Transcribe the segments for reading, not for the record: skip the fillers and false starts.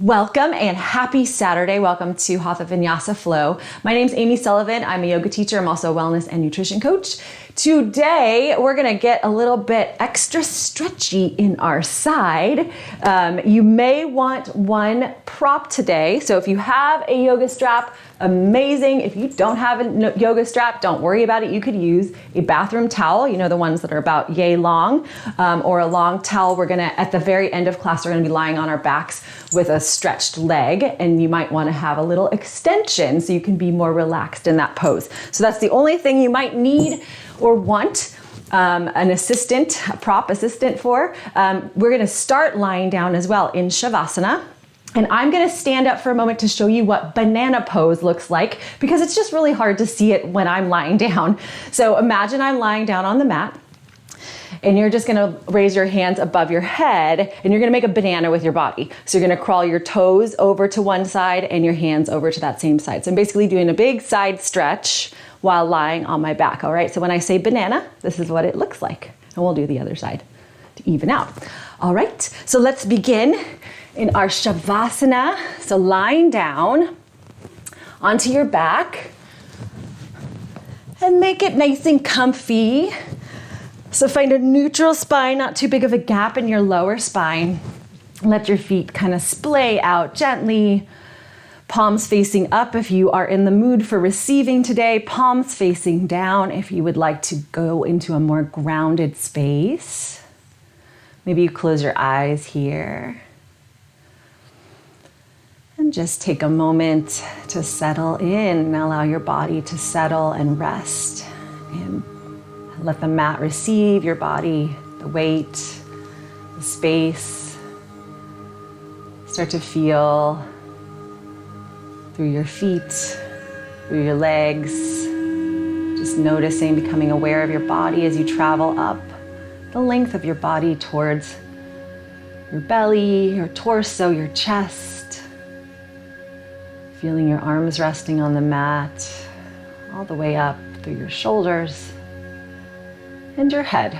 Welcome and happy Saturday. Welcome to Hatha Vinyasa Flow. My name's Amy Sullivan. I'm a yoga teacher. I'm also a wellness and nutrition coach. Today, we're gonna get a little bit extra stretchy in our side. You may want one prop today. So if you have a yoga strap, amazing. If you don't have a yoga strap, don't worry about it. You could use a bathroom towel, you know, the ones that are about yay long, or a long towel. We're gonna, at the very end of class, we're gonna be lying on our backs with a stretched leg, and you might wanna have a little extension so you can be more relaxed in that pose. So that's the only thing you might need or want an assistant, a prop assistant for. We're gonna start lying down as well in Shavasana. And I'm gonna stand up for a moment to show you what banana pose looks like, because it's just really hard to see it when I'm lying down. So imagine I'm lying down on the mat, and you're just gonna raise your hands above your head, and you're gonna make a banana with your body. So you're gonna crawl your toes over to one side and your hands over to that same side. So I'm basically doing a big side stretch while lying on my back, all right? So when I say banana, this is what it looks like. And we'll do the other side to even out. All right, so let's begin in our Shavasana. So lying down onto your back and make it nice and comfy. So find a neutral spine, not too big of a gap in your lower spine. Let your feet kind of splay out gently. Palms facing up if you are in the mood for receiving today. Palms facing down if you would like to go into a more grounded space. Maybe you close your eyes here. And just take a moment to settle in and allow your body to settle and rest. And let the mat receive your body, the weight, the space. Start to feel through your feet, through your legs. Just noticing, becoming aware of your body as you travel up the length of your body towards your belly, your torso, your chest. Feeling your arms resting on the mat, all the way up through your shoulders and your head.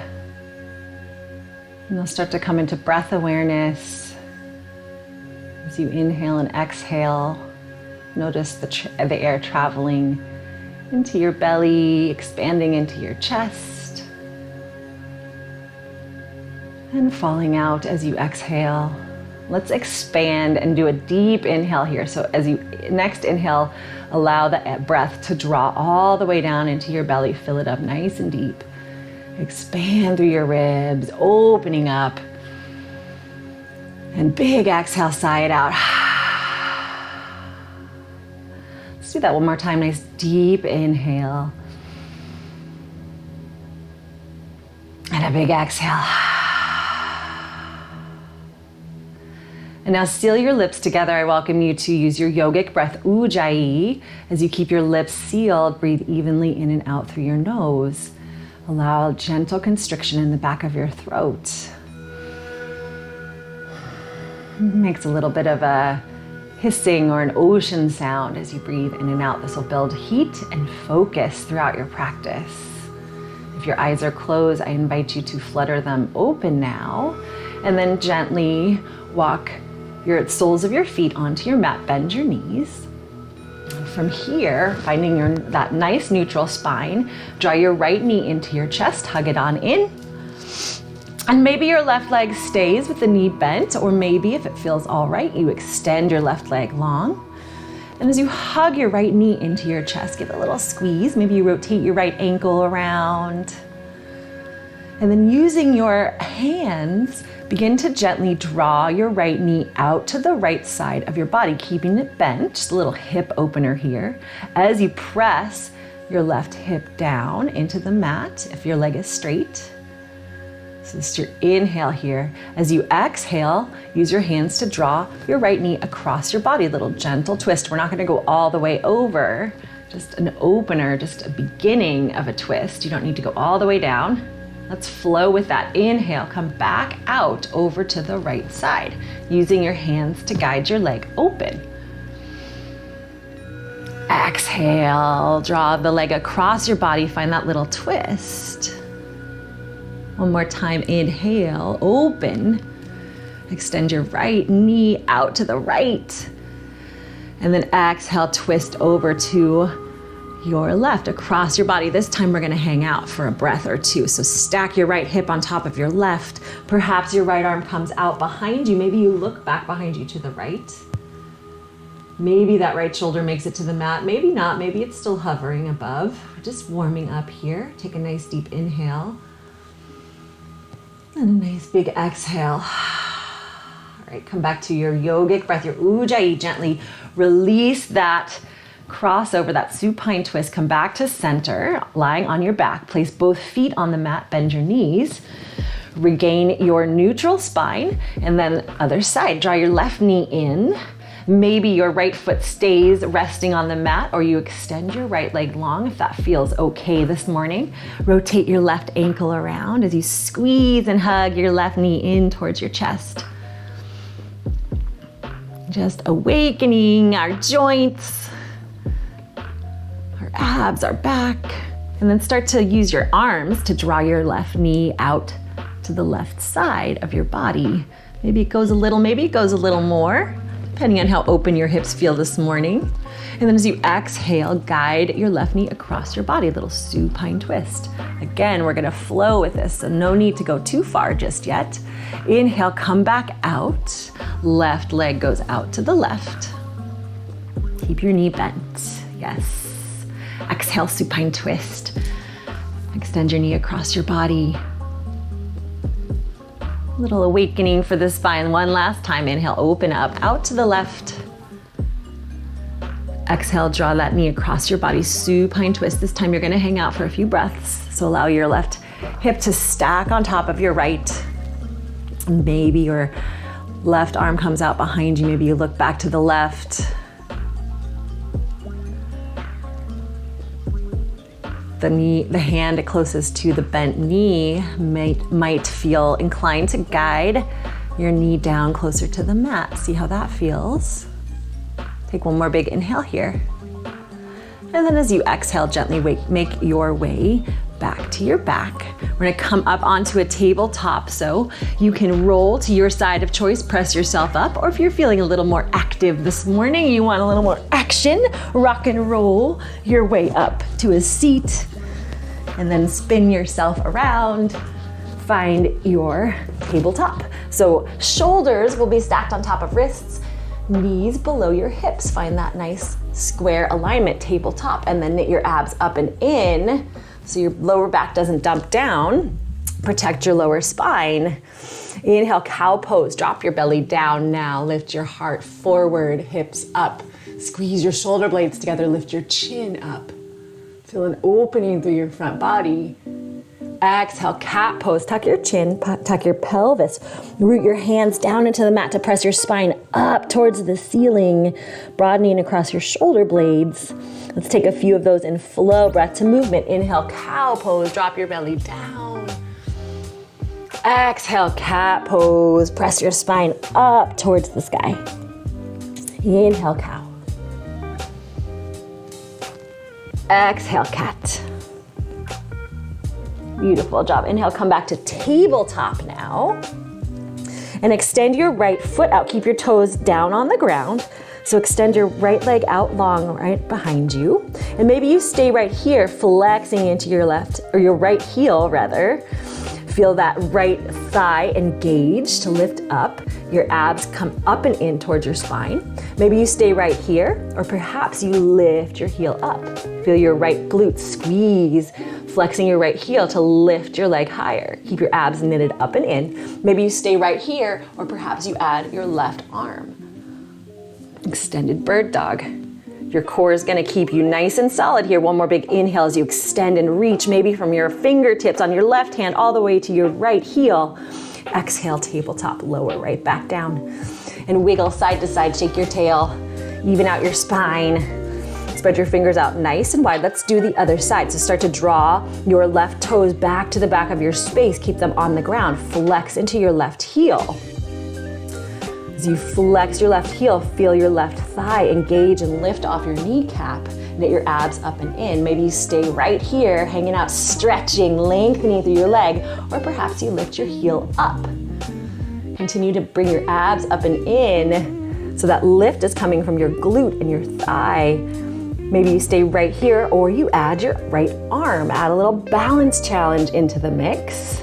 And you'll start to come into breath awareness. As you inhale and exhale, notice the air traveling into your belly, expanding into your chest, and falling out as you exhale. Let's expand and do a deep inhale here. So as you next inhale, allow the breath to draw all the way down into your belly. Fill it up nice and deep. Expand through your ribs, opening up. And big exhale, sigh it out. Let's do that one more time. Nice deep inhale. And a big exhale. And now seal your lips together. I welcome you to use your yogic breath, Ujjayi. As you keep your lips sealed, breathe evenly in and out through your nose. Allow a gentle constriction in the back of your throat. Makes a little bit of a hissing or an ocean sound as you breathe in and out. This will build heat and focus throughout your practice. If your eyes are closed, I invite you to flutter them open now, and then gently walk your soles of your feet onto your mat, bend your knees. From here, finding that nice neutral spine, draw your right knee into your chest, hug it on in. And maybe your left leg stays with the knee bent, or maybe if it feels all right, you extend your left leg long. And as you hug your right knee into your chest, give it a little squeeze. Maybe you rotate your right ankle around. And then using your hands, begin to gently draw your right knee out to the right side of your body, keeping it bent, just a little hip opener here. As you press your left hip down into the mat, if your leg is straight. So this is your inhale here. As you exhale, use your hands to draw your right knee across your body, a little gentle twist. We're not gonna go all the way over, just an opener, just a beginning of a twist. You don't need to go all the way down. Let's flow with that. Inhale, come back out over to the right side, using your hands to guide your leg open. Exhale, draw the leg across your body, find that little twist. One more time, inhale, open. Extend your right knee out to the right. And then exhale, twist over to your left across your body. This time we're gonna hang out for a breath or two. So stack your right hip on top of your left. Perhaps your right arm comes out behind you. Maybe you look back behind you to the right. Maybe that right shoulder makes it to the mat. Maybe not, maybe it's still hovering above. We're just warming up here. Take a nice deep inhale. And a nice big exhale. All right, come back to your yogic breath, your ujjayi. Gently release that crossover, that supine twist. Come back to center, lying on your back. Place both feet on the mat, bend your knees. Regain your neutral spine. And then other side, draw your left knee in. Maybe your right foot stays resting on the mat, or you extend your right leg long if that feels okay this morning. Rotate your left ankle around as you squeeze and hug your left knee in towards your chest. Just awakening our joints, our abs, our back. And then start to use your arms to draw your left knee out to the left side of your body. Maybe it goes a little, maybe it goes a little more, depending on how open your hips feel this morning. And then as you exhale, guide your left knee across your body, a little supine twist. Again, we're gonna flow with this, so no need to go too far just yet. Inhale, come back out. Left leg goes out to the left. Keep your knee bent, yes. Exhale, supine twist. Extend your knee across your body. Little awakening for the spine. One last time. Inhale, open up, out to the left. Exhale, draw that knee across your body, supine twist. This time you're gonna hang out for a few breaths. So allow your left hip to stack on top of your right. Maybe your left arm comes out behind you. Maybe you look back to the left. The hand closest to the bent knee might feel inclined to guide your knee down closer to the mat. See how that feels. Take one more big inhale here. And then as you exhale, gently make your way back to your back. We're gonna come up onto a tabletop, so you can roll to your side of choice, press yourself up, or if you're feeling a little more active this morning, you want a little more action, rock and roll your way up to a seat, and then spin yourself around. Find your tabletop. So shoulders will be stacked on top of wrists, knees below your hips. Find that nice square alignment, tabletop, and then knit your abs up and in so your lower back doesn't dump down. Protect your lower spine. Inhale, cow pose. Drop your belly down now. Lift your heart forward, hips up. Squeeze your shoulder blades together. Lift your chin up. Feel an opening through your front body. Exhale, cat pose. Tuck your chin, tuck your pelvis. Root your hands down into the mat to press your spine up towards the ceiling, broadening across your shoulder blades. Let's take a few of those in flow. Breath to movement. Inhale, cow pose. Drop your belly down. Exhale, cat pose. Press your spine up towards the sky. Inhale, cow. Exhale, cat. Beautiful job. Inhale, come back to tabletop now. And extend your right foot out. Keep your toes down on the ground. So extend your right leg out long, right behind you. And maybe you stay right here, flexing into your left, or your right heel rather. Feel that right thigh engage to lift up. Your abs come up and in towards your spine. Maybe you stay right here, or perhaps you lift your heel up. Feel your right glute squeeze, flexing your right heel to lift your leg higher. Keep your abs knitted up and in. Maybe you stay right here, or perhaps you add your left arm. Extended bird dog. Your core is gonna keep you nice and solid here. One more big inhale as you extend and reach, maybe from your fingertips on your left hand all the way to your right heel. Exhale, tabletop, lower right back down. And wiggle side to side, shake your tail, even out your spine. Spread your fingers out nice and wide. Let's do the other side. So start to draw your left toes back to the back of your space. Keep them on the ground. Flex into your left heel. As you flex your left heel, feel your left thigh engage and lift off your kneecap. Knit your abs up and in. Maybe you stay right here, hanging out, stretching, lengthening through your leg, or perhaps you lift your heel up. Continue to bring your abs up and in. So that lift is coming from your glute and your thigh. Maybe you stay right here or you add your right arm. Add a little balance challenge into the mix.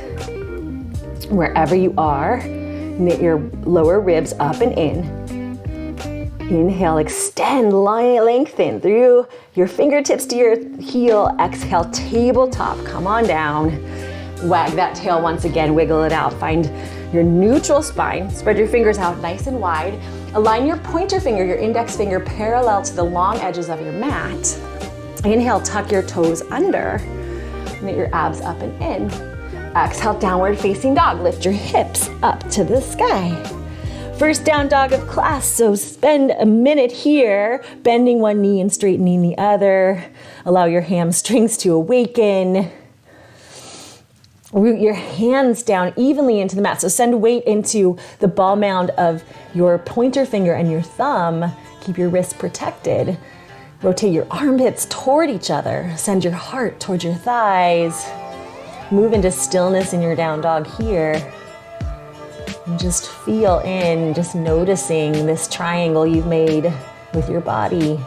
Wherever you are, knit your lower ribs up and in. Inhale, extend, lengthen through your fingertips to your heel. Exhale, tabletop, come on down. Wag that tail once again, wiggle it out. Find your neutral spine. Spread your fingers out nice and wide. Align your pointer finger, your index finger parallel to the long edges of your mat. Inhale, tuck your toes under. Knit your abs up and in. Exhale, downward facing dog. Lift your hips up to the sky. First down dog of class, so spend a minute here, bending one knee and straightening the other. Allow your hamstrings to awaken. Root your hands down evenly into the mat. So send weight into the ball mound of your pointer finger and your thumb. Keep your wrists protected. Rotate your armpits toward each other. Send your heart towards your thighs. Move into stillness in your down dog here. And just feel in, just noticing this triangle you've made with your body.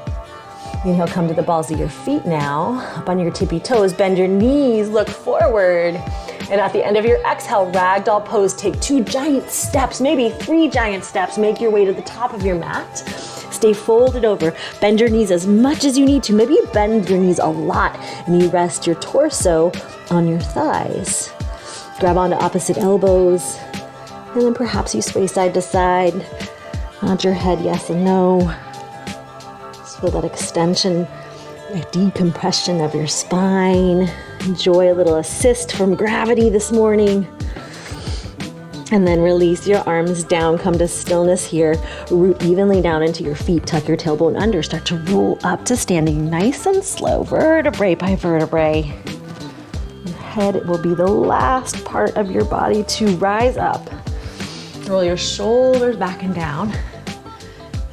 Inhale, come to the balls of your feet now. Up on your tippy toes, bend your knees, look forward. And at the end of your exhale, ragdoll pose, take 2 giant steps, maybe 3 giant steps. Make your way to the top of your mat. Stay folded over. Bend your knees as much as you need to. Maybe you bend your knees a lot and you rest your torso on your thighs. Grab onto opposite elbows. And then perhaps you sway side to side. Nod your head yes and no. Just feel that extension, a decompression of your spine. Enjoy a little assist from gravity this morning. And then release your arms down, come to stillness here. Root evenly down into your feet, tuck your tailbone under. Start to roll up to standing nice and slow, vertebrae by vertebrae. Your head will be the last part of your body to rise up. Roll your shoulders back and down.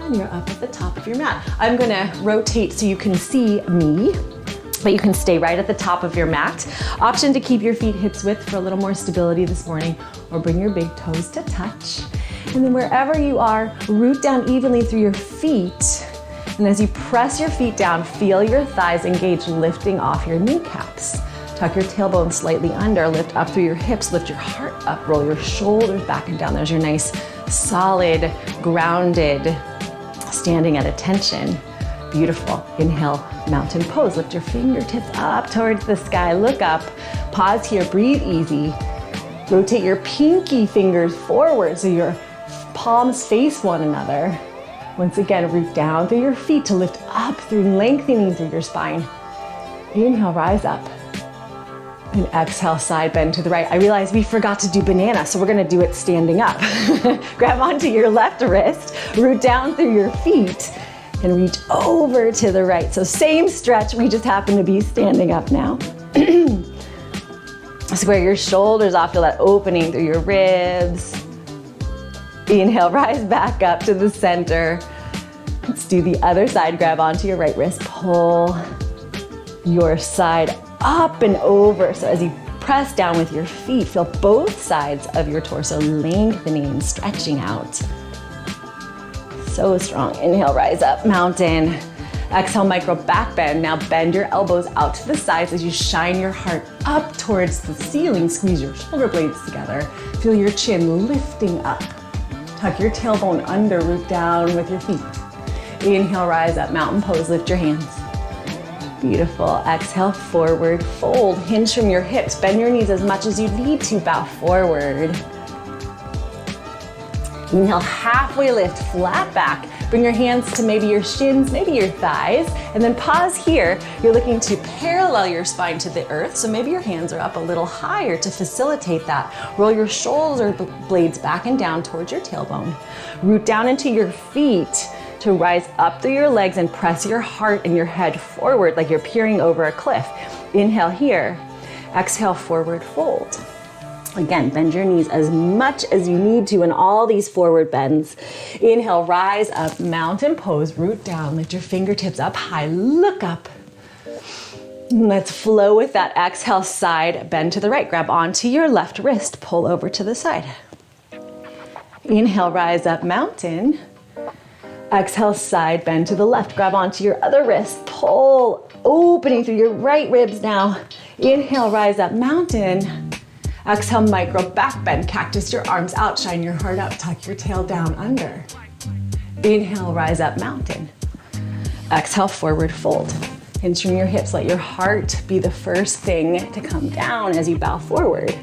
And you're up at the top of your mat. I'm gonna rotate so you can see me, but you can stay right at the top of your mat. Option to keep your feet hips width for a little more stability this morning, or bring your big toes to touch. And then wherever you are, root down evenly through your feet. And as you press your feet down, feel your thighs engage, lifting off your kneecaps. Tuck your tailbone slightly under, lift up through your hips, lift your heart up, roll your shoulders back and down. There's your nice, solid, grounded, standing at attention. Beautiful. Inhale, mountain pose. Lift your fingertips up towards the sky. Look up. Pause here. Breathe easy. Rotate your pinky fingers forward so your palms face one another. Once again, root down through your feet to lift up through lengthening through your spine. Inhale, rise up. And exhale, side bend to the right. I realized we forgot to do banana, so we're gonna do it standing up. Grab onto your left wrist, root down through your feet, and reach over to the right. So same stretch, we just happen to be standing up now. Square your shoulders off, feel that opening through your ribs. Inhale, rise back up to the center. Let's do the other side. Grab onto your right wrist, pull your side up and over. So as you press down with your feet, feel both sides of your torso lengthening, stretching out. So strong. Inhale, rise up, mountain. Exhale, micro back bend. Now bend your elbows out to the sides as you shine your heart up towards the ceiling. Squeeze your shoulder blades together. Feel your chin lifting up. Tuck your tailbone under, root down with your feet. Inhale, rise up, mountain pose, lift your hands. Beautiful. Exhale, forward fold. Hinge from your hips. Bend your knees as much as you need to. Bow forward. Inhale, halfway lift, flat back. Bring your hands to maybe your shins, maybe your thighs, and then pause here. You're looking to parallel your spine to the earth, so maybe your hands are up a little higher to facilitate that. Roll your shoulder blades back and down towards your tailbone. Root down into your feet to rise up through your legs and press your heart and your head forward like you're peering over a cliff. Inhale here. Exhale, forward fold. Again, bend your knees as much as you need to in all these forward bends. Inhale, rise up, mountain pose, root down, lift your fingertips up high, look up. Let's flow with that exhale, side bend to the right. Grab onto your left wrist, pull over to the side. Inhale, rise up, mountain. Exhale, side bend to the left. Grab onto your other wrist, pull, opening through your right ribs now. Inhale, rise up, mountain. Exhale, micro back bend, cactus your arms out, shine your heart up, tuck your tail down under. Inhale, rise up, mountain. Exhale, forward fold. Hinge from your hips, let your heart be the first thing to come down as you bow forward.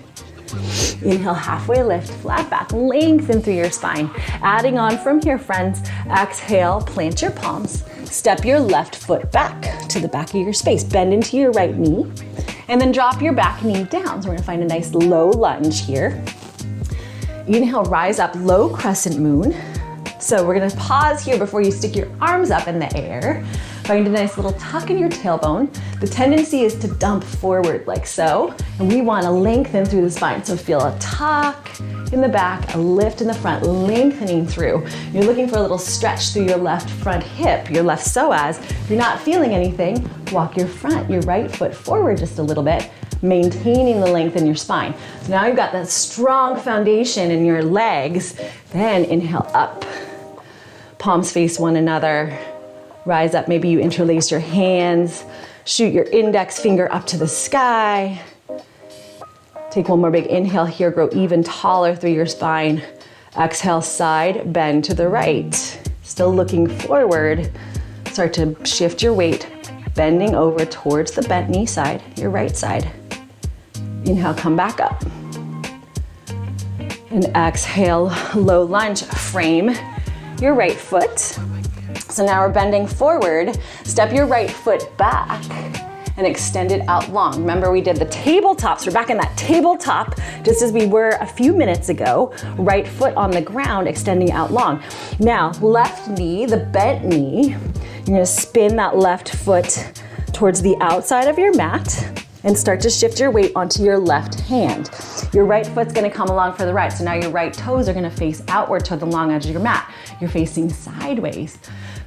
Inhale, halfway lift, flat back, lengthen through your spine. Adding on from here, friends. Exhale, plant your palms. Step your left foot back to the back of your space. Bend into your right knee, and then drop your back knee down. So we're gonna find a nice low lunge here. Inhale, rise up, low crescent moon. So we're gonna pause here before you stick your arms up in the air. Find a nice little tuck in your tailbone. The tendency is to dump forward like so, and we wanna lengthen through the spine. So feel a tuck in the back, a lift in the front, lengthening through. You're looking for a little stretch through your left front hip, your left psoas. If you're not feeling anything, walk your right foot forward just a little bit, maintaining the length in your spine. So now you've got that strong foundation in your legs. Then inhale up, palms face one another. Rise up, maybe you interlace your hands, shoot your index finger up to the sky. Take one more big inhale here, grow even taller through your spine. Exhale, side bend to the right. Still looking forward. Start to shift your weight, bending over towards the bent knee side, your right side. Inhale, come back up. And exhale, low lunge, frame your right foot. So now we're bending forward. Step your right foot back and extend it out long. Remember, we did the tabletop, so we're back in that tabletop just as we were a few minutes ago. Right foot on the ground, extending out long. Now, left knee, the bent knee, you're gonna spin that left foot towards the outside of your mat and start to shift your weight onto your left hand. Your right foot's gonna come along for the ride, so now your right toes are gonna face outward toward the long edge of your mat. You're facing sideways.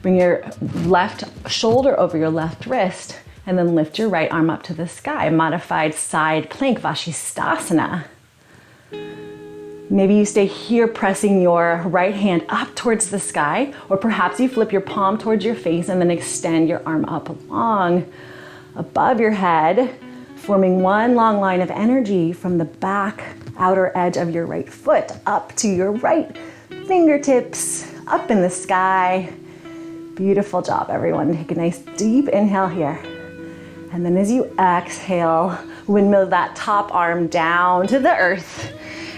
Bring your left shoulder over your left wrist, and then lift your right arm up to the sky. Modified side plank, Vashisthasana. Maybe you stay here pressing your right hand up towards the sky, or perhaps you flip your palm towards your face and then extend your arm up long above your head, forming one long line of energy from the back outer edge of your right foot up to your right fingertips, up in the sky. Beautiful job, everyone. Take a nice deep inhale here. And then as you exhale, windmill that top arm down to the earth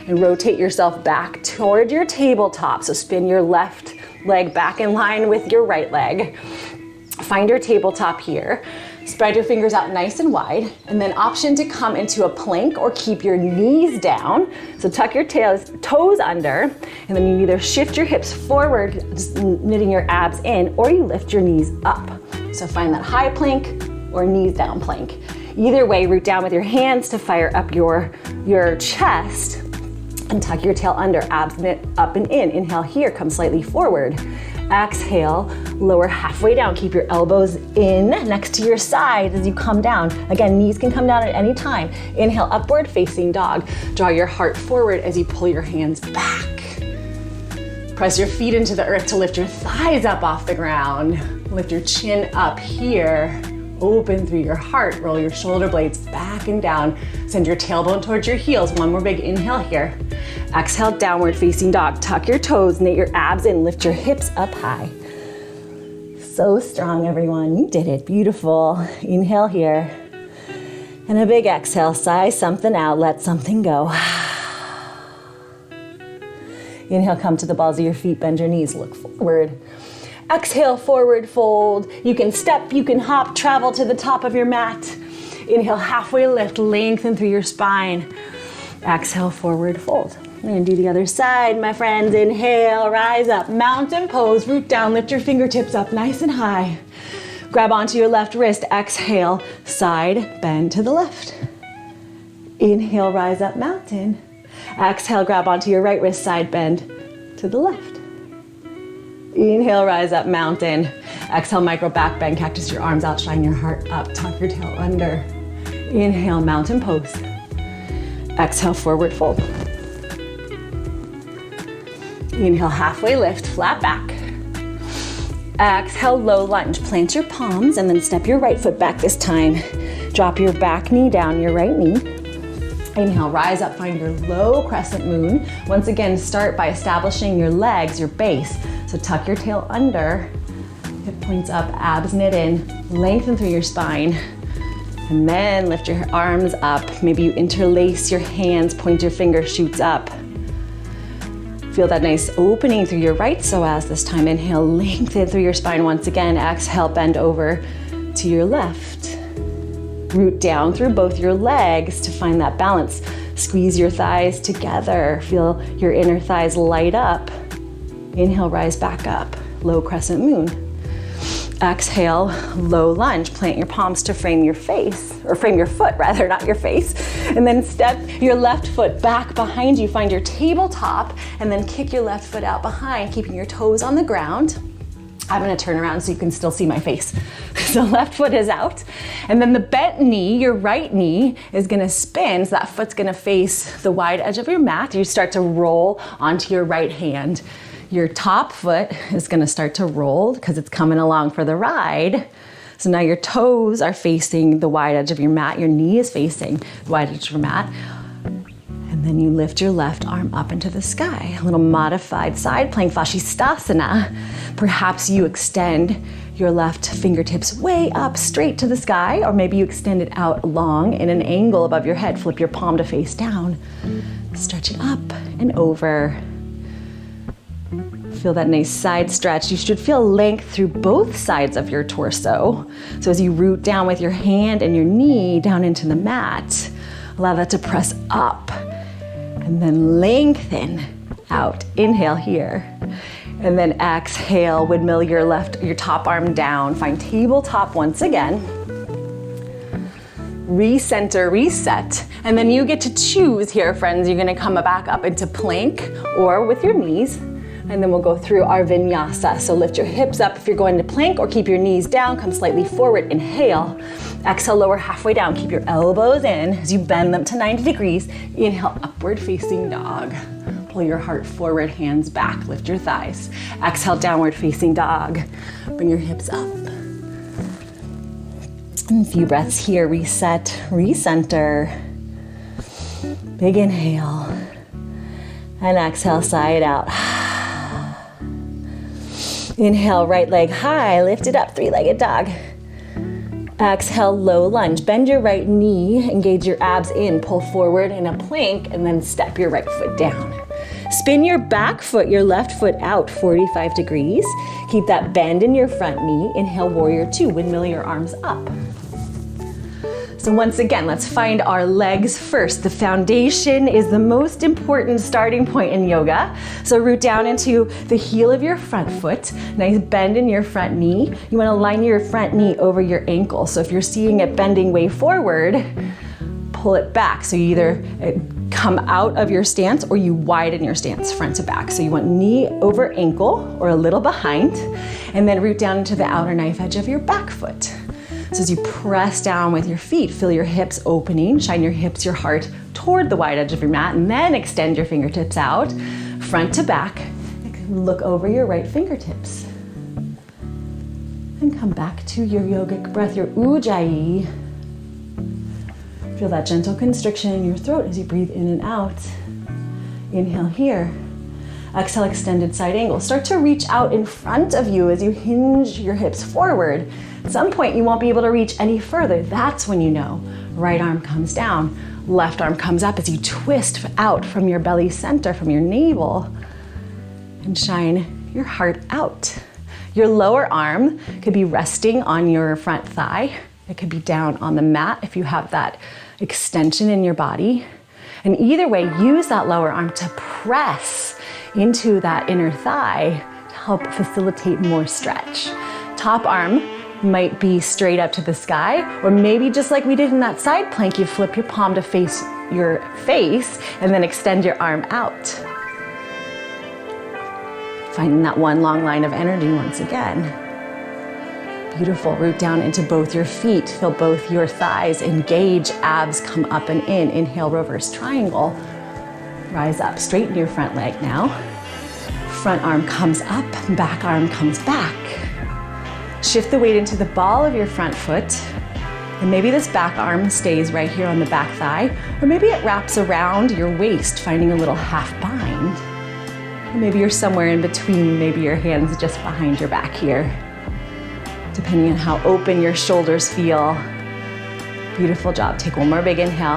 and rotate yourself back toward your tabletop. So spin your left leg back in line with your right leg. Find your tabletop here. Spread your fingers out nice and wide, and then option to come into a plank or keep your knees down. So tuck your toes under, and then you either shift your hips forward, just knitting your abs in, or you lift your knees up. So find that high plank or knees down plank. Either way, root down with your hands to fire up your chest, and tuck your tail under, abs knit up and in. Inhale here, come slightly forward. Exhale, lower halfway down. Keep your elbows in next to your sides as you come down. Again, knees can come down at any time. Inhale, upward facing dog. Draw your heart forward as you pull your hands back. Press your feet into the earth to lift your thighs up off the ground. Lift your chin up here. Open through your heart. Roll your shoulder blades back and down. Send your tailbone towards your heels. One more big inhale here. Exhale, downward facing dog. Tuck your toes, knit your abs in, lift your hips up high. So strong, everyone. You did it. Beautiful. Inhale here. And a big exhale. Sigh something out. Let something go. Inhale, come to the balls of your feet. Bend your knees. Look forward. Exhale, forward fold. You can step, you can hop, travel to the top of your mat. Inhale, halfway lift, lengthen through your spine. Exhale, forward fold. We're gonna do the other side, my friends. Inhale, rise up, mountain pose, root down, lift your fingertips up nice and high. Grab onto your left wrist, exhale, side bend to the left. Inhale, rise up, mountain. Exhale, grab onto your right wrist, side bend to the left. Inhale, rise up, mountain. Exhale, micro back bend, cactus your arms out, shine your heart up, tuck your tail under. Inhale, mountain pose. Exhale, forward fold. Inhale, halfway lift, flat back. Exhale, low lunge. Plant your palms and then step your right foot back this time. Drop your back knee down, your right knee. Inhale, rise up, find your low crescent moon. Once again, start by establishing your legs, your base. So tuck your tail under, hip points up, abs knit in, lengthen through your spine. And then lift your arms up. Maybe you interlace your hands, point your finger, shoots up. Feel that nice opening through your right psoas this time. Inhale, lengthen through your spine once again. Exhale, bend over to your left. Root down through both your legs to find that balance. Squeeze your thighs together. Feel your inner thighs light up. Inhale, rise back up. Low crescent moon. Exhale, low lunge. Plant your palms to frame your face, or frame your foot rather, not your face. And then step your left foot back behind you. Find your tabletop and then kick your left foot out behind, keeping your toes on the ground. I'm gonna turn around so you can still see my face. So left foot is out. And then the bent knee, your right knee, is gonna spin. So that foot's gonna face the wide edge of your mat. You start to roll onto your right hand. Your top foot is gonna start to roll because it's coming along for the ride. So now your toes are facing the wide edge of your mat. Your knee is facing the wide edge of your mat. And then you lift your left arm up into the sky. A little modified side plank, Vashisthasana. Perhaps you extend your left fingertips way up straight to the sky, or maybe you extend it out long in an angle above your head. Flip your palm to face down. Stretch it up and over. Feel that nice side stretch. You should feel length through both sides of your torso. So as you root down with your hand and your knee down into the mat, allow that to press up and then lengthen out. Inhale here. And then exhale, windmill your top arm down. Find tabletop once again. Recenter, reset. And then you get to choose here, friends. You're gonna come back up into plank or with your knees. And then we'll go through our vinyasa. So lift your hips up if you're going to plank, or keep your knees down, come slightly forward, inhale. Exhale, lower halfway down, keep your elbows in as you bend them to 90 degrees. Inhale, upward facing dog. Pull your heart forward, hands back, lift your thighs. Exhale, downward facing dog. Bring your hips up. And a few breaths here, reset, recenter. Big inhale. And exhale, side out. Inhale, right leg high, lift it up, three-legged dog. Exhale, low lunge. Bend your right knee, engage your abs in, pull forward in a plank, and then step your right foot down. Spin your back foot, your left foot out 45 degrees. Keep that bend in your front knee. Inhale, warrior two, windmill your arms up. So once again, let's find our legs first. The foundation is the most important starting point in yoga. So root down into the heel of your front foot. Nice bend in your front knee. You want to line your front knee over your ankle. So if you're seeing it bending way forward, pull it back. So you either come out of your stance or you widen your stance front to back. So you want knee over ankle or a little behind, and then root down into the outer knife edge of your back foot. So as you press down with your feet, feel your hips opening, shine your hips, your heart toward the wide edge of your mat, and then extend your fingertips out, front to back. Look over your right fingertips. And come back to your yogic breath, your Ujjayi. Feel that gentle constriction in your throat as you breathe in and out. Inhale here. Exhale, extended side angle. Start to reach out in front of you as you hinge your hips forward. At some point, you won't be able to reach any further. That's when you know. Right arm comes down, left arm comes up as you twist out from your belly center, from your navel, and shine your heart out. Your lower arm could be resting on your front thigh. It could be down on the mat if you have that extension in your body. And either way, use that lower arm to press into that inner thigh to help facilitate more stretch. Top arm might be straight up to the sky, or maybe just like we did in that side plank, you flip your palm to face your face and then extend your arm out. Finding that one long line of energy once again. Beautiful, root down into both your feet, feel both your thighs engage, abs come up and in. Inhale, reverse triangle. Rise up, straighten your front leg now. Front arm comes up, back arm comes back. Shift the weight into the ball of your front foot. And maybe this back arm stays right here on the back thigh, or maybe it wraps around your waist, finding a little half bind. Or maybe you're somewhere in between, maybe your hands just behind your back here, depending on how open your shoulders feel. Beautiful job. Take one more big inhale.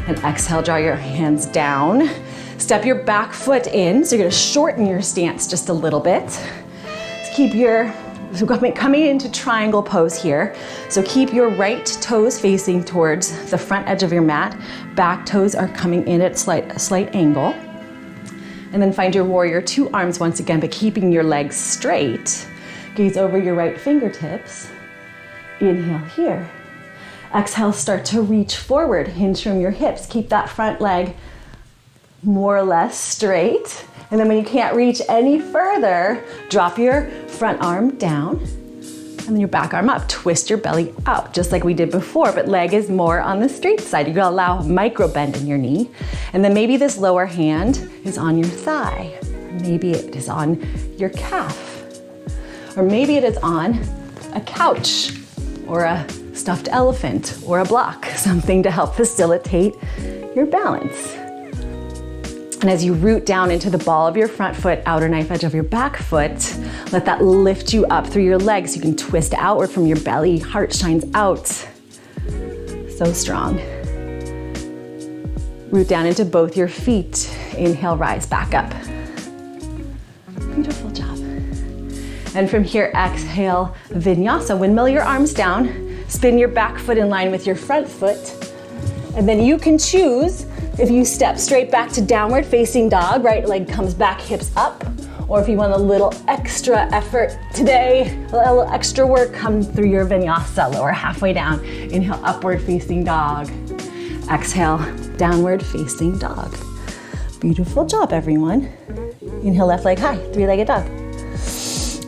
And exhale, draw your hands down. Step your back foot in, so you're gonna shorten your stance just a little bit. Keep your coming into triangle pose here. So keep your right toes facing towards the front edge of your mat. Back toes are coming in at a slight angle. And then find your warrior two arms once again, but keeping your legs straight. Gaze over your right fingertips. Inhale here. Exhale, start to reach forward, hinge from your hips. Keep that front leg more or less straight. And then when you can't reach any further, drop your front arm down and then your back arm up. Twist your belly out, just like we did before, but leg is more on the straight side. You're gonna allow a micro bend in your knee. And then maybe this lower hand is on your thigh. Maybe it is on your calf. Or maybe it is on a couch or a stuffed elephant or a block, something to help facilitate your balance. And as you root down into the ball of your front foot, outer knife edge of your back foot, let that lift you up through your legs so you can twist outward from your belly, heart shines out. So strong. Root down into both your feet. Inhale, rise back up. Beautiful job. And from here, exhale, vinyasa. Windmill your arms down. Spin your back foot in line with your front foot. And then you can choose if you step straight back to downward facing dog, right leg comes back, hips up, or if you want a little extra effort today, a little extra work, come through your vinyasa, lower halfway down. Inhale, upward facing dog. Exhale, downward facing dog. Beautiful job, everyone. Inhale, left leg high, three-legged dog.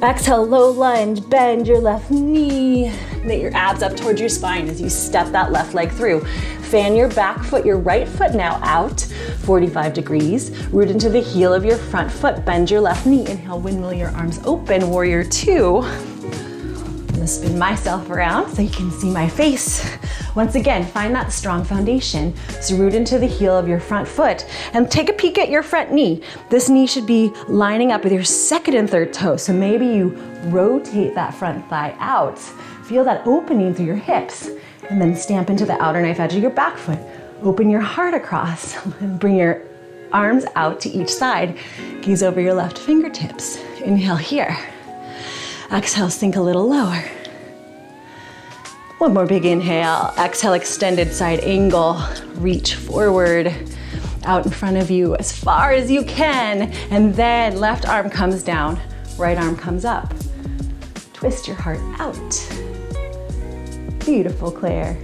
Exhale, low lunge, bend your left knee. Knit your abs up towards your spine as you step that left leg through. Fan your back foot, your right foot now out, 45 degrees. Root into the heel of your front foot, bend your left knee. Inhale, windmill your arms open, warrior two. I'm gonna spin myself around so you can see my face. Once again, find that strong foundation. So root into the heel of your front foot and take a peek at your front knee. This knee should be lining up with your second and third toe. So maybe you rotate that front thigh out. Feel that opening through your hips and then stamp into the outer knife edge of your back foot. Open your heart across and bring your arms out to each side. Gaze over your left fingertips. Inhale here. Exhale, sink a little lower. One more big inhale. Exhale, extended side angle. Reach forward, out in front of you as far as you can. And then left arm comes down, right arm comes up. Twist your heart out. Beautiful, Claire.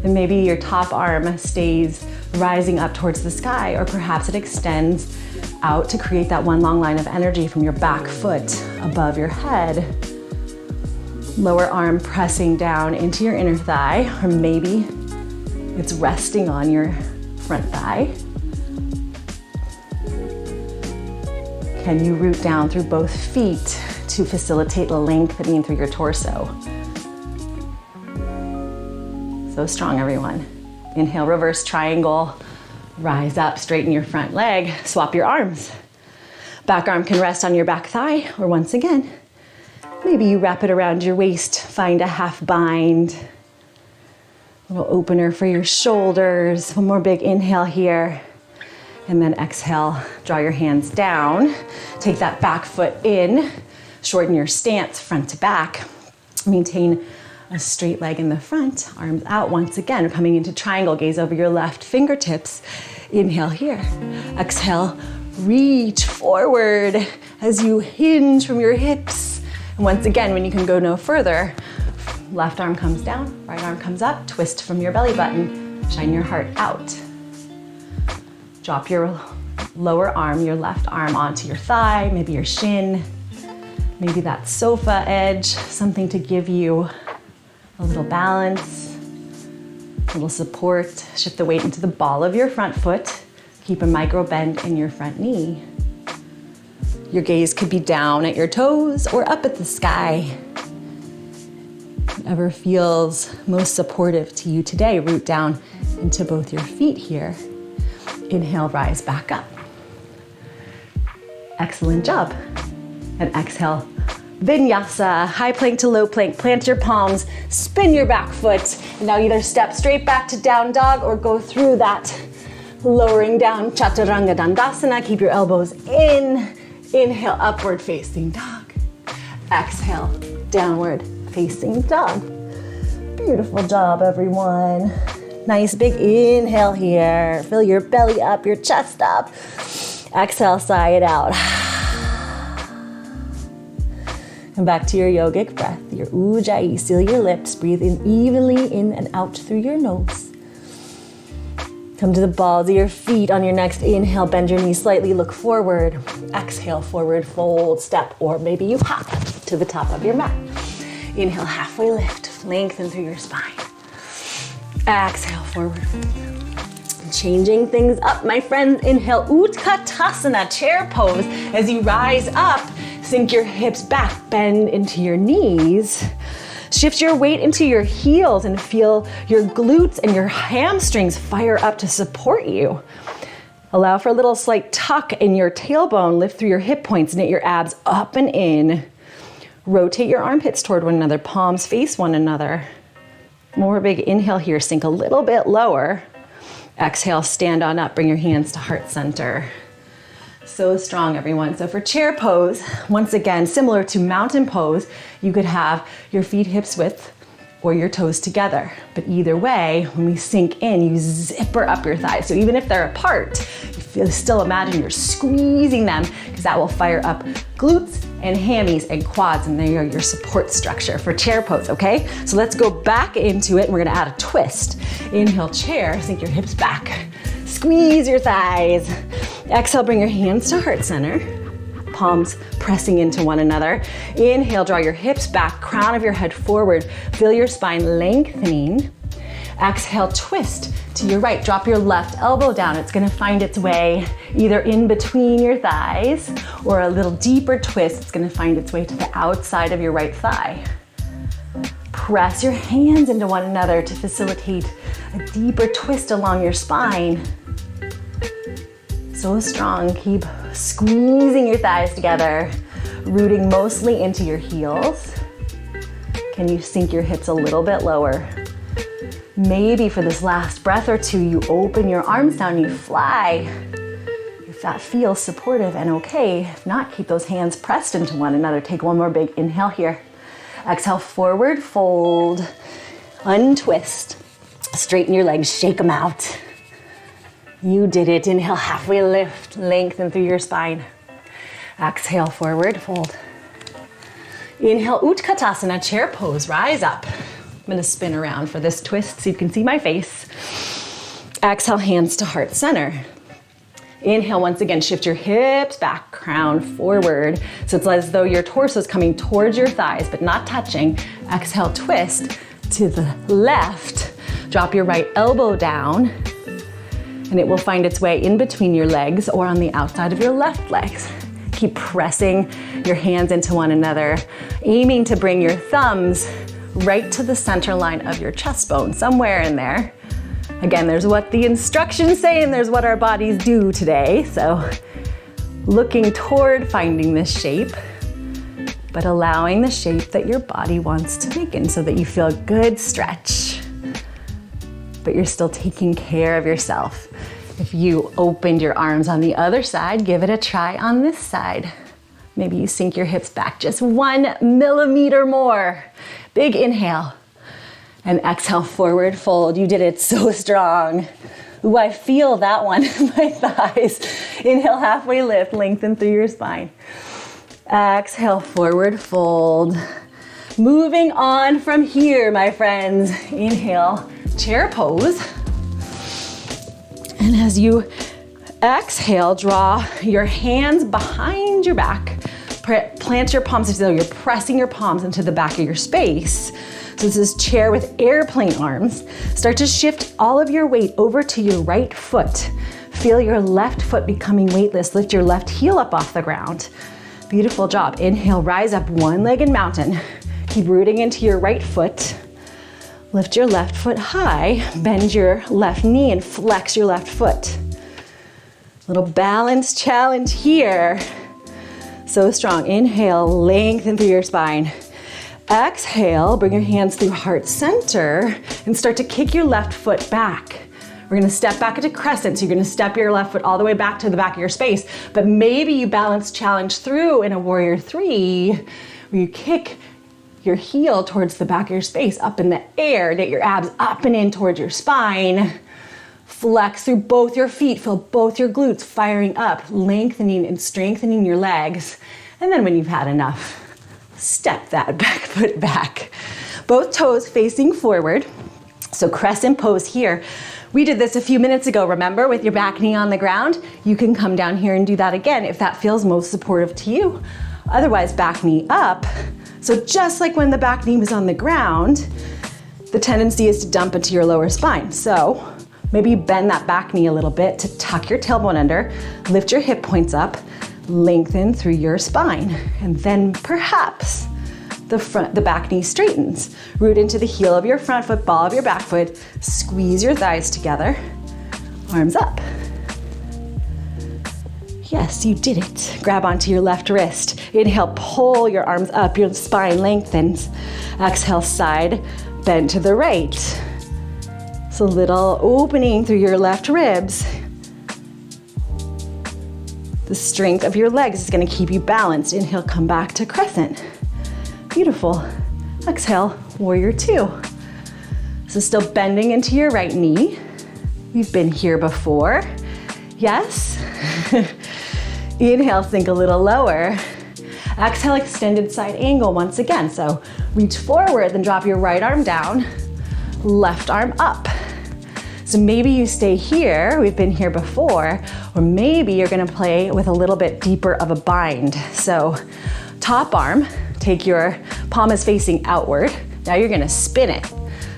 And maybe your top arm stays rising up towards the sky, or perhaps it extends out to create that one long line of energy from your back foot above your head. Lower arm pressing down into your inner thigh, or maybe it's resting on your front thigh. Can you root down through both feet to facilitate lengthening through your torso? So strong, everyone. Inhale, reverse triangle. Rise up, straighten your front leg. Swap your arms. Back arm can rest on your back thigh, or once again, maybe you wrap it around your waist. Find a half bind. A little opener for your shoulders. One more big inhale here. And then exhale, draw your hands down. Take that back foot in. Shorten your stance, front to back. Maintain a straight leg in the front, arms out once again, coming into triangle, gaze over your left fingertips. Inhale here. Exhale, reach forward as you hinge from your hips. And once again, when you can go no further, left arm comes down, right arm comes up, twist from your belly button, shine your heart out. Drop your lower arm, your left arm onto your thigh, maybe your shin, maybe that sofa edge, something to give you a little balance, a little support. Shift the weight into the ball of your front foot. Keep a micro bend in your front knee. Your gaze could be down at your toes or up at the sky. Whatever feels most supportive to you today. Root down into both your feet here. Inhale, rise back up. Excellent job. And exhale, Vinyasa, high plank to low plank. Plant your palms, spin your back foot. And now either step straight back to down dog or go through that lowering down Chaturanga Dandasana. Keep your elbows in. Inhale, upward facing dog. Exhale, downward facing dog. Beautiful job, everyone. Nice big inhale here. Fill your belly up, your chest up. Exhale, sigh it out. Come back to your yogic breath, your ujjayi. Seal your lips, breathe in evenly in and out through your nose. Come to the balls of your feet on your next inhale. Bend your knees slightly, look forward. Exhale, forward fold, step, or maybe you hop to the top of your mat. Inhale, halfway lift, lengthen through your spine. Exhale, forward fold. Changing things up, my friends. Inhale, Utkatasana, chair pose. As you rise up, sink your hips back, bend into your knees. Shift your weight into your heels and feel your glutes and your hamstrings fire up to support you. Allow for a little slight tuck in your tailbone. Lift through your hip points, knit your abs up and in. Rotate your armpits toward one another, palms face one another. More big inhale here, sink a little bit lower. Exhale, stand on up, bring your hands to heart center. So strong, everyone. So for chair pose, once again, similar to mountain pose, you could have your feet hips width or your toes together. But either way, when we sink in, you zipper up your thighs. So even if they're apart, you still imagine you're squeezing them because that will fire up glutes and hammies and quads, and they are your support structure for chair pose, okay? So let's go back into it, and we're gonna add a twist. Inhale, chair, sink your hips back. Squeeze your thighs. Exhale, bring your hands to heart center. Palms pressing into one another. Inhale, draw your hips back, crown of your head forward. Feel your spine lengthening. Exhale, twist to your right. Drop your left elbow down. It's gonna find its way either in between your thighs or a little deeper twist. It's gonna find its way to the outside of your right thigh. Press your hands into one another to facilitate a deeper twist along your spine. So strong. Keep squeezing your thighs together, rooting mostly into your heels. Can you sink your hips a little bit lower? Maybe for this last breath or two, you open your arms down, you fly. If that feels supportive and okay, if not, keep those hands pressed into one another. Take one more big inhale here. Exhale, forward fold, untwist. Straighten your legs, shake them out. You did it. Inhale, halfway lift, lengthen through your spine. Exhale, forward fold. Inhale, Utkatasana, chair pose, rise up. I'm gonna spin around for this twist so you can see my face. Exhale, hands to heart center. Inhale, once again, shift your hips back, crown forward. So it's as though your torso is coming towards your thighs, but not touching. Exhale, twist to the left. Drop your right elbow down, and it will find its way in between your legs or on the outside of your left legs. Keep pressing your hands into one another, aiming to bring your thumbs right to the center line of your chest bone, somewhere in there. Again, there's what the instructions say and there's what our bodies do today. So looking toward finding this shape, but allowing the shape that your body wants to make in so that you feel a good stretch, but you're still taking care of yourself. If you opened your arms on the other side, give it a try on this side. Maybe you sink your hips back just 1 millimeter more. Big inhale. And exhale, forward fold. You did it so strong. Ooh, I feel that one in my thighs. Inhale, halfway lift, lengthen through your spine. Exhale, forward fold. Moving on from here, my friends. Inhale, chair pose. And as you exhale, draw your hands behind your back. Plant your palms as though you're pressing your palms into the back of your space. So this is chair with airplane arms. Start to shift all of your weight over to your right foot. Feel your left foot becoming weightless. Lift your left heel up off the ground. Beautiful job. Inhale, rise up, one-legged mountain. Keep rooting into your right foot. Lift your left foot high, bend your left knee and flex your left foot. Little balance challenge here. So strong. Inhale, lengthen through your spine. Exhale, bring your hands through heart center and start to kick your left foot back. We're gonna step back into crescent. So you're gonna step your left foot all the way back to the back of your space, but maybe you balance challenge through in a warrior three, where you kick your heel towards the back of your space, up in the air, get your abs up and in towards your spine. Flex through both your feet, feel both your glutes firing up, lengthening and strengthening your legs. And then when you've had enough, step that back foot back. Both toes facing forward. So crescent pose here. We did this a few minutes ago, remember, with your back knee on the ground? You can come down here and do that again if that feels most supportive to you. Otherwise, back knee up. So just like when the back knee was on the ground, the tendency is to dump into your lower spine. So maybe you bend that back knee a little bit to tuck your tailbone under, lift your hip points up, lengthen through your spine, and then perhaps the back knee straightens. Root into the heel of your front foot, ball of your back foot, squeeze your thighs together, arms up. Yes, you did it. Grab onto your left wrist. Inhale, pull your arms up, your spine lengthens. Exhale, side bend to the right. So little opening through your left ribs. The strength of your legs is gonna keep you balanced. Inhale, come back to crescent. Beautiful. Exhale, warrior two. So still bending into your right knee. We've been here before. Yes? Inhale, sink a little lower. Exhale, extended side angle once again. So reach forward, then drop your right arm down, left arm up. So maybe you stay here, we've been here before, or maybe you're gonna play with a little bit deeper of a bind. So top arm, take your palm is facing outward. Now you're gonna spin it.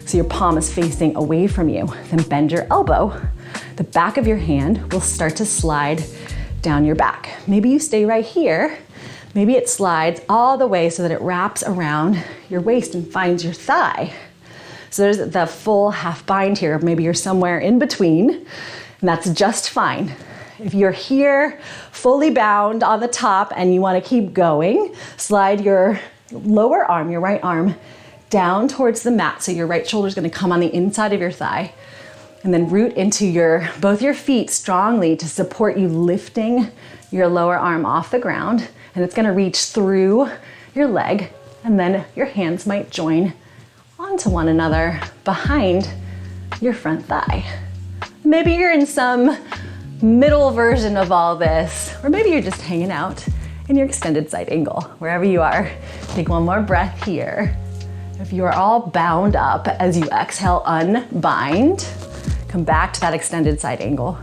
So your palm is facing away from you. Then bend your elbow. The back of your hand will start to slide down your back. Maybe you stay right here. Maybe it slides all the way so that it wraps around your waist and finds your thigh. So there's the full half bind here. Maybe you're somewhere in between, and that's just fine. If you're here, fully bound on the top and you wanna keep going, slide your lower arm, your right arm, down towards the mat. So your right shoulder is gonna come on the inside of your thigh. And then root into both your feet strongly to support you lifting your lower arm off the ground. And it's gonna reach through your leg, and then your hands might join onto one another behind your front thigh. Maybe you're in some middle version of all this, or maybe you're just hanging out in your extended side angle. Wherever you are, take one more breath here. If you are all bound up, as you exhale, unbind. Come back to that extended side angle.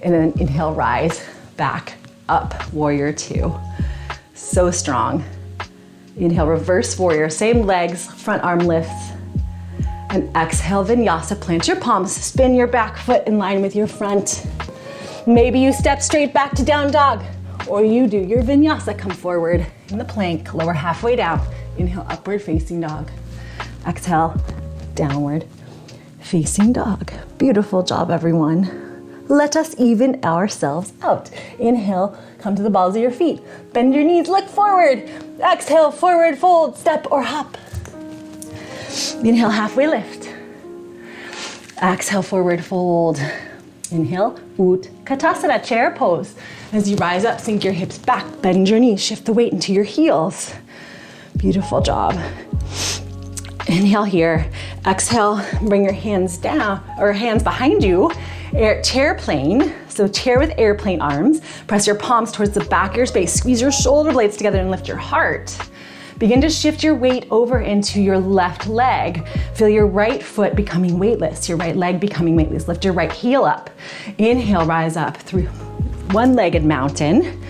And then inhale, rise back up, warrior two. So strong. Inhale, reverse warrior, same legs, front arm lifts. And exhale, vinyasa, plant your palms, spin your back foot in line with your front. Maybe you step straight back to down dog, or you do your vinyasa, come forward in the plank, lower halfway down. Inhale, upward facing dog. Exhale, downward facing dog. Beautiful job, everyone. Let us even ourselves out. Inhale, come to the balls of your feet. Bend your knees, look forward. Exhale, forward fold, step or hop. Inhale, halfway lift. Exhale, forward fold. Inhale, Utkatasana, chair pose. As you rise up, sink your hips back, bend your knees, shift the weight into your heels. Beautiful job. Inhale here. Exhale, bring your hands down, or hands behind you. Chair plane, so chair with airplane arms. Press your palms towards the back of your space. Squeeze your shoulder blades together and lift your heart. Begin to shift your weight over into your left leg. Feel your right foot becoming weightless, your right leg becoming weightless. Lift your right heel up. Inhale, rise up through one-legged mountain.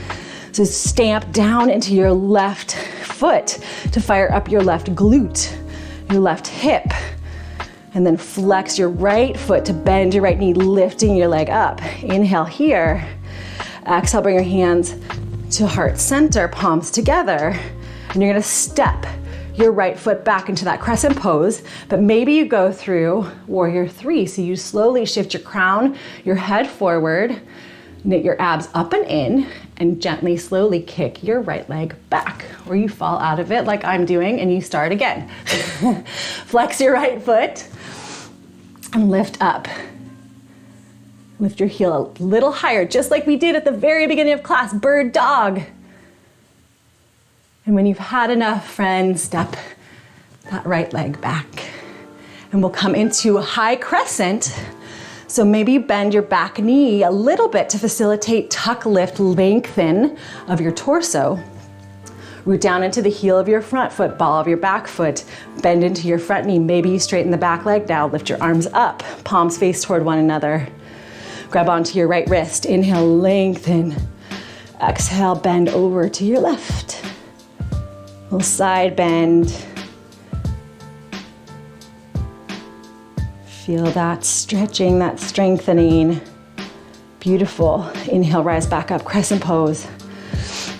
So stamp down into your left foot to fire up your left glute, your left hip. And then flex your right foot to bend your right knee, lifting your leg up. Inhale here. Exhale, bring your hands to heart center, palms together. And you're gonna step your right foot back into that crescent pose, but maybe you go through warrior three. So you slowly shift your crown, your head forward, knit your abs up and in, and gently, slowly kick your right leg back, or you fall out of it like I'm doing and you start again. Flex your right foot and lift up. Lift your heel a little higher, just like we did at the very beginning of class, bird dog. And when you've had enough, friends, step that right leg back. And we'll come into a high crescent. So maybe you bend your back knee a little bit to facilitate tuck, lift, lengthen of your torso. Root down into the heel of your front foot, ball of your back foot, bend into your front knee. Maybe you straighten the back leg down, lift your arms up, palms face toward one another. Grab onto your right wrist, inhale, lengthen. Exhale, bend over to your left. Little side bend. Feel that stretching, that strengthening. Beautiful. Inhale, rise back up, crescent pose.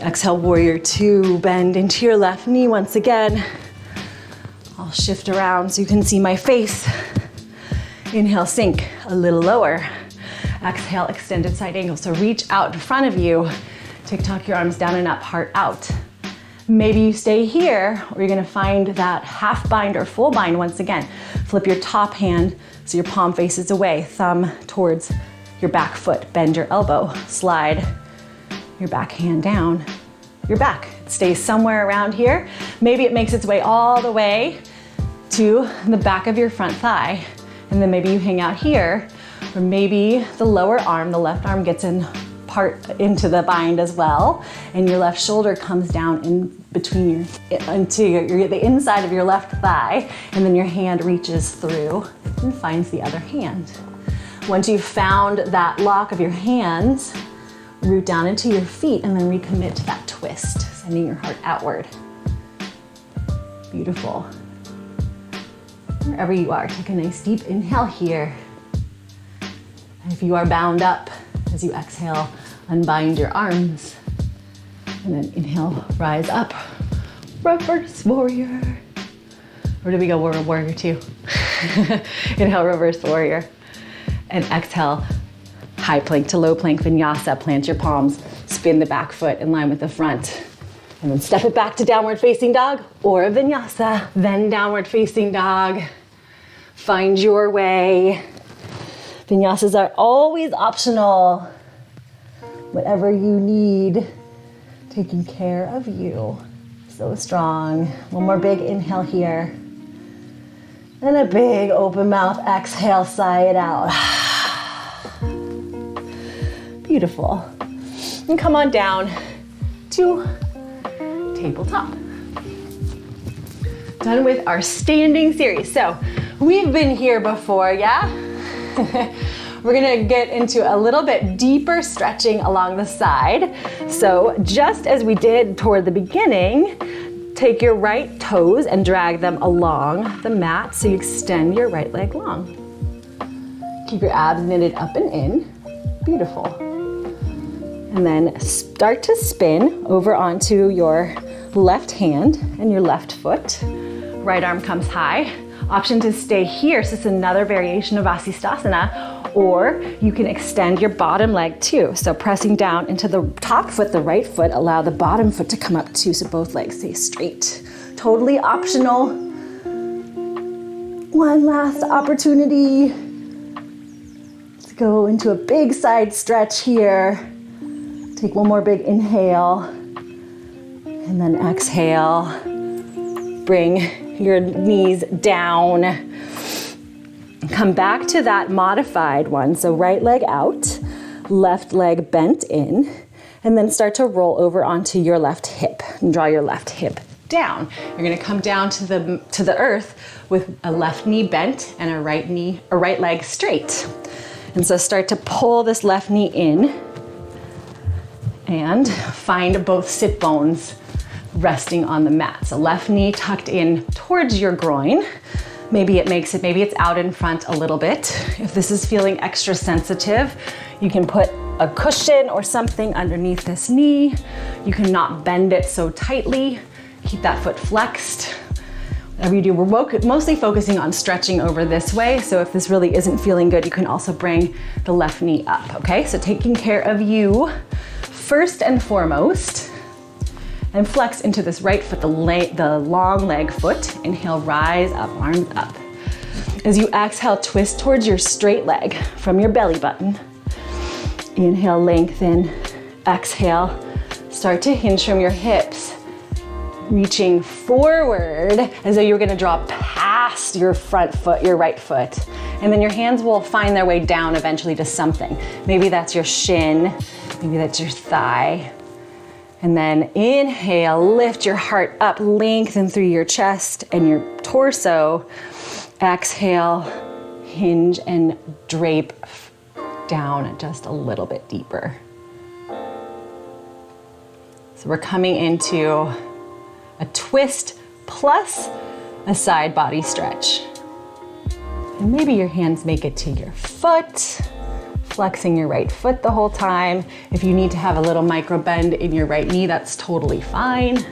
Exhale, warrior two, bend into your left knee once again. I'll shift around so you can see my face. Inhale, sink a little lower. Exhale, extended side angle. So reach out in front of you. Tick-tock your arms down and up, heart out. Maybe you stay here, or you're gonna find that half bind or full bind once again. Flip your top hand so your palm faces away, thumb towards your back foot. Bend your elbow, slide your back hand down your back. It stays somewhere around here. Maybe it makes its way all the way to the back of your front thigh. And then maybe you hang out here, or maybe the lower arm, the left arm gets in part into the bind as well, and your left shoulder comes down in between the inside of your left thigh, and then your hand reaches through and finds the other hand. Once you've found that lock of your hands, root down into your feet and then recommit to that twist, sending your heart outward. Beautiful. Wherever you are, take a nice deep inhale here. And if you are bound up, as you exhale, unbind your arms. And then inhale, rise up, reverse warrior. Or do we go warrior two? Inhale, reverse warrior. And exhale, high plank to low plank vinyasa. Plant your palms, spin the back foot in line with the front. And then step it back to downward facing dog or a vinyasa, then downward facing dog. Find your way. Vinyasas are always optional. Whatever you need, taking care of you. So strong. One more big inhale here. And a big open mouth exhale, sigh it out. Beautiful. And come on down to tabletop. Done with our standing series. So we've been here before, yeah? We're gonna get into a little bit deeper stretching along the side. So just as we did toward the beginning, take your right toes and drag them along the mat so you extend your right leg long. Keep your abs knitted up and in. Beautiful. And then start to spin over onto your left hand and your left foot. Right arm comes high. Option to stay here, so it's another variation of Vasisthasana, or you can extend your bottom leg too. So pressing down into the top foot, the right foot, allow the bottom foot to come up too, so both legs stay straight. Totally optional. One last opportunity. Let's go into a big side stretch here. Take one more big inhale, and then exhale. Bring your knees down. Come back to that modified one. So right leg out, left leg bent in, and then start to roll over onto your left hip and draw your left hip down. You're gonna come down to the earth with a left knee bent and a right leg straight. And so start to pull this left knee in and find both sit bones resting on the mat. So left knee tucked in towards your groin. Maybe it's out in front a little bit. If this is feeling extra sensitive, you can put a cushion or something underneath this knee. You cannot bend it so tightly. Keep that foot flexed. Whatever you do, we're mostly focusing on stretching over this way. So if this really isn't feeling good, you can also bring the left knee up, okay? So taking care of you first and foremost. And flex into this right foot, the long leg foot. Inhale, rise up, arms up. As you exhale, twist towards your straight leg from your belly button. Inhale, lengthen. Exhale, start to hinge from your hips. Reaching forward as though you're gonna draw past your front foot, your right foot. And then your hands will find their way down eventually to something. Maybe that's your shin, maybe that's your thigh. And then inhale, lift your heart up, lengthen through your chest and your torso. Exhale, hinge and drape down just a little bit deeper. So we're coming into a twist plus a side body stretch. And maybe your hands make it to your foot, flexing your right foot the whole time. If you need to have a little micro bend in your right knee, that's totally fine.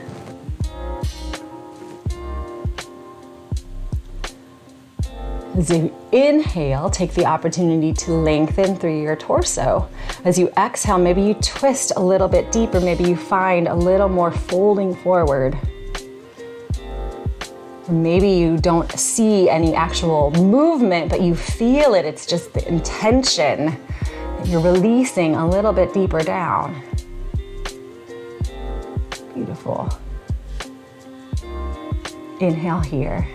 As you inhale, take the opportunity to lengthen through your torso. As you exhale, maybe you twist a little bit deeper, maybe you find a little more folding forward. Maybe you don't see any actual movement, but you feel it. It's just the intention that you're releasing a little bit deeper down. Beautiful. Inhale here.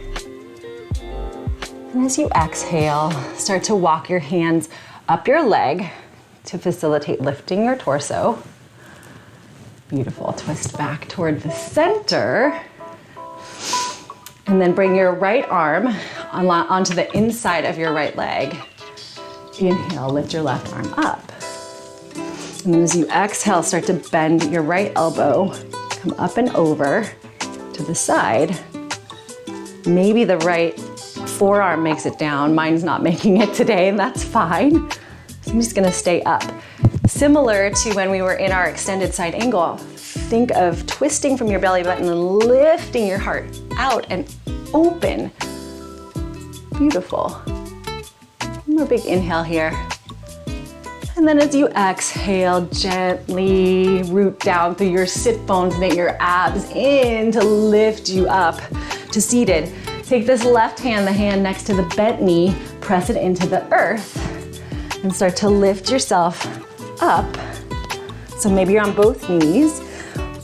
And as you exhale, start to walk your hands up your leg to facilitate lifting your torso. Beautiful. Twist back toward the center. And then bring your right arm onto the inside of your right leg. Inhale, lift your left arm up. And then as you exhale, start to bend your right elbow, come up and over to the side. Maybe the right forearm makes it down. Mine's not making it today, and that's fine. So I'm just gonna stay up. Similar to when we were in our extended side angle, think of twisting from your belly button and lifting your heart out and open. Beautiful. One more big inhale here. And then as you exhale, gently root down through your sit bones, knit your abs in to lift you up to seated. Take this left hand, the hand next to the bent knee, press it into the earth and start to lift yourself up. So maybe you're on both knees.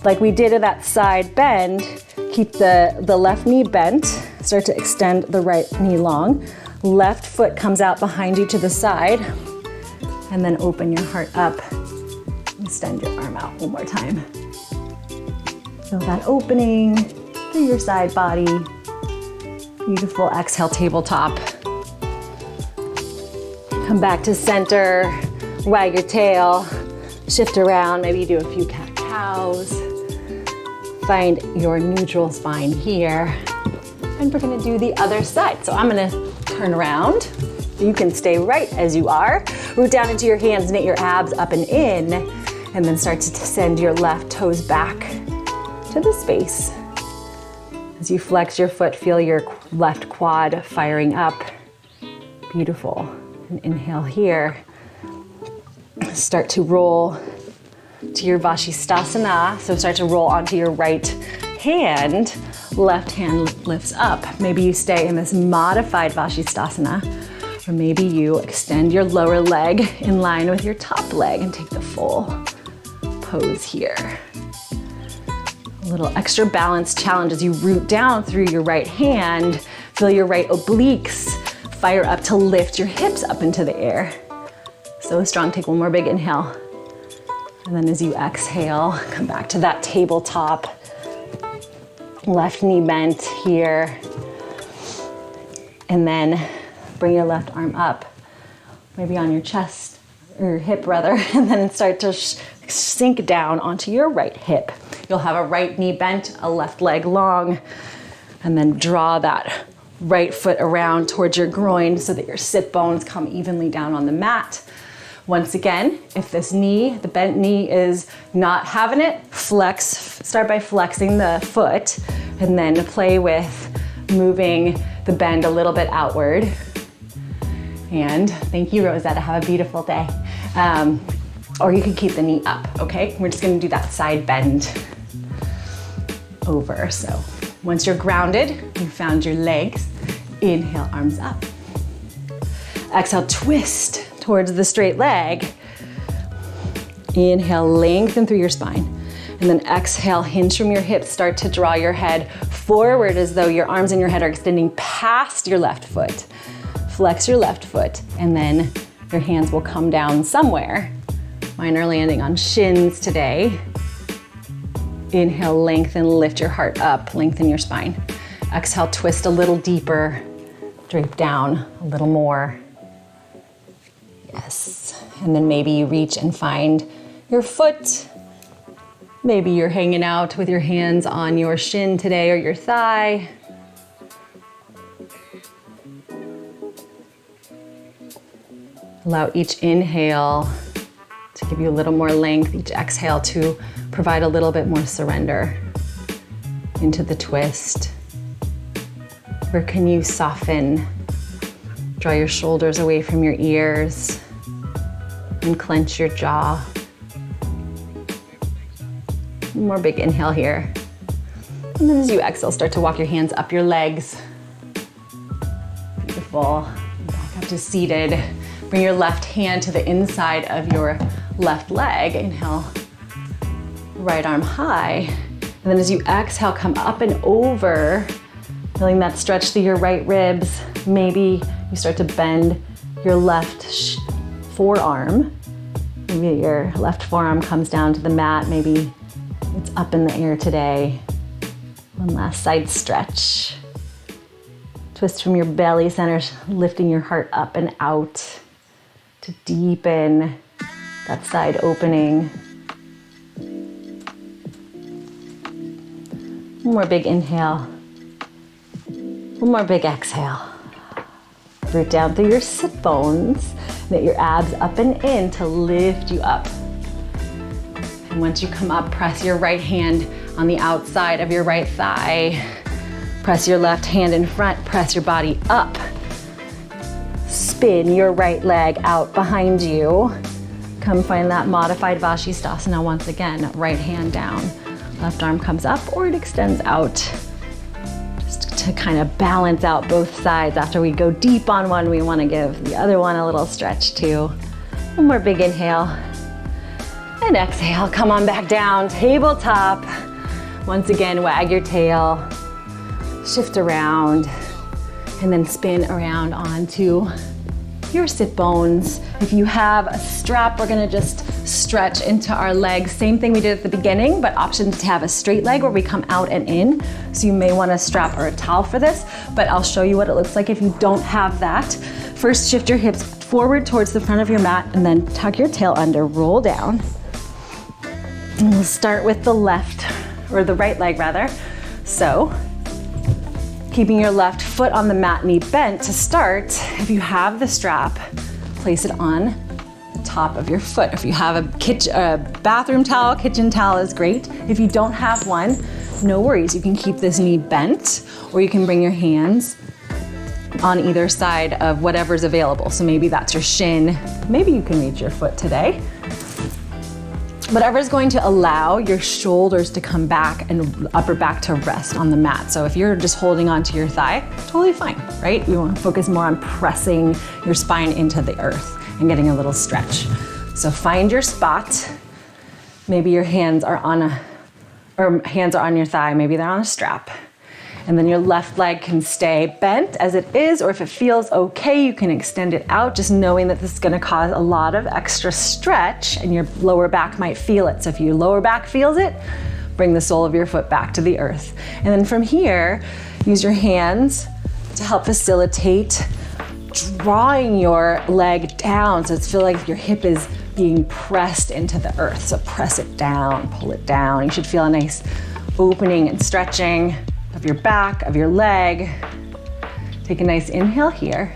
Like we did in that side bend, keep the left knee bent, start to extend the right knee long. Left foot comes out behind you to the side, and then open your heart up. Extend your arm out one more time. Feel that opening through your side body. Beautiful. Exhale, tabletop. Come back to center, wag your tail, shift around, maybe do a few cat-cows. Find your neutral spine here. And we're gonna do the other side. So I'm gonna turn around. You can stay right as you are. Root down into your hands, knit your abs up and in, and then start to send your left toes back to the space. As you flex your foot, feel your left quad firing up. Beautiful. And inhale here. Start to roll to your Vashisthasana. So start to roll onto your right hand. Left hand lifts up. Maybe you stay in this modified Vashisthasana, or maybe you extend your lower leg in line with your top leg and take the full pose here. A little extra balance challenge as you root down through your right hand. Feel your right obliques fire up to lift your hips up into the air. So strong. Take one more big inhale. And then as you exhale, come back to that tabletop. Left knee bent here. And then bring your left arm up, maybe on your chest, or your hip rather, and then start to sink down onto your right hip. You'll have a right knee bent, a left leg long, and then draw that right foot around towards your groin so that your sit bones come evenly down on the mat. Once again, if this knee, the bent knee is not having it, start by flexing the foot and then play with moving the bend a little bit outward. And thank you, Rosetta, have a beautiful day. Or you can keep the knee up, okay? We're just gonna do that side bend over. So once you're grounded, you found your legs, inhale, arms up. Exhale, twist towards the straight leg. Inhale, lengthen through your spine. And then exhale, hinge from your hips, start to draw your head forward as though your arms and your head are extending past your left foot. Flex your left foot, and then your hands will come down somewhere. Mine are landing on shins today. Inhale, lengthen, lift your heart up, lengthen your spine. Exhale, twist a little deeper, drape down a little more. Yes, and then maybe you reach and find your foot. Maybe you're hanging out with your hands on your shin today or your thigh. Allow each inhale to give you a little more length, each exhale to provide a little bit more surrender into the twist. Where can you soften? Draw your shoulders away from your ears and clench your jaw. One more big inhale here. And then as you exhale, start to walk your hands up your legs. Beautiful. Back up to seated. Bring your left hand to the inside of your left leg. Inhale, right arm high. And then as you exhale, come up and over, feeling that stretch through your right ribs. Maybe you start to bend your left forearm. Maybe your left forearm comes down to the mat. Maybe it's up in the air today. One last side stretch. Twist from your belly center, lifting your heart up and out to deepen that side opening. One more big inhale. One more big exhale. Root down through your sit bones. Knit your abs up and in to lift you up. And once you come up, press your right hand on the outside of your right thigh. Press your left hand in front, press your body up. Spin your right leg out behind you. Come find that modified Vashisthasana once again. Right hand down, left arm comes up or it extends out. Just to kind of balance out both sides. After we go deep on one, we want to give the other one a little stretch too. One more big inhale. And exhale, come on back down, tabletop. Once again, wag your tail, shift around, and then spin around onto your sit bones. If you have a strap, we're gonna just stretch into our legs. Same thing we did at the beginning, but option to have a straight leg where we come out and in. So you may want a strap or a towel for this, but I'll show you what it looks like if you don't have that. First, shift your hips forward towards the front of your mat and then tuck your tail under, roll down. And we'll start with the left, or the right leg rather. So, keeping your left foot on the mat, knee bent to start. If you have the strap, place it on the top of your foot. If you have a bathroom towel, kitchen towel is great. If you don't have one, no worries. You can keep this knee bent, or you can bring your hands on either side of whatever's available. So maybe that's your shin. Maybe you can reach your foot today. Whatever's going to allow your shoulders to come back and upper back to rest on the mat. So if you're just holding onto your thigh, totally fine, right? We want to focus more on pressing your spine into the earth and getting a little stretch. So find your spot. Maybe your hands are on your thigh, maybe they're on a strap. And then your left leg can stay bent as it is, or if it feels okay, you can extend it out, just knowing that this is gonna cause a lot of extra stretch and your lower back might feel it. So if your lower back feels it, bring the sole of your foot back to the earth. And then from here, use your hands to help facilitate drawing your leg down. So it's feel like your hip is being pressed into the earth. So press it down, pull it down. You should feel a nice opening and stretching of your back, of your leg. Take a nice inhale here.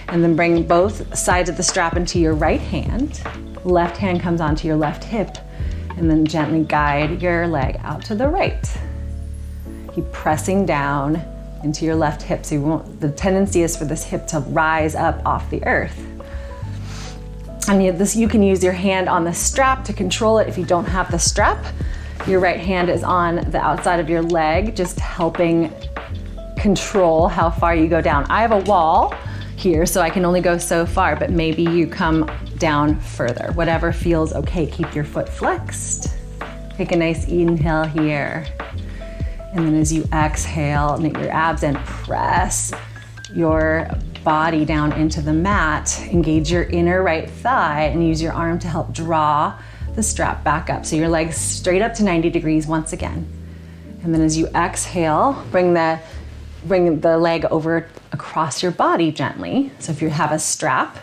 And then bring both sides of the strap into your right hand. Left hand comes onto your left hip, and then gently guide your leg out to the right. Keep pressing down into your left hip. So the tendency is for this hip to rise up off the earth. And you can use your hand on the strap to control it if you don't have the strap. Your right hand is on the outside of your leg, just helping control how far you go down. I have a wall here, so I can only go so far, but maybe you come down further. Whatever feels okay. Keep your foot flexed. Take a nice inhale here. And then as you exhale, knit your abs and press your body down into the mat. Engage your inner right thigh and use your arm to help draw the strap back up. So your legs straight up to 90 degrees once again. And then as you exhale, bring the leg over across your body gently. So if you have a strap,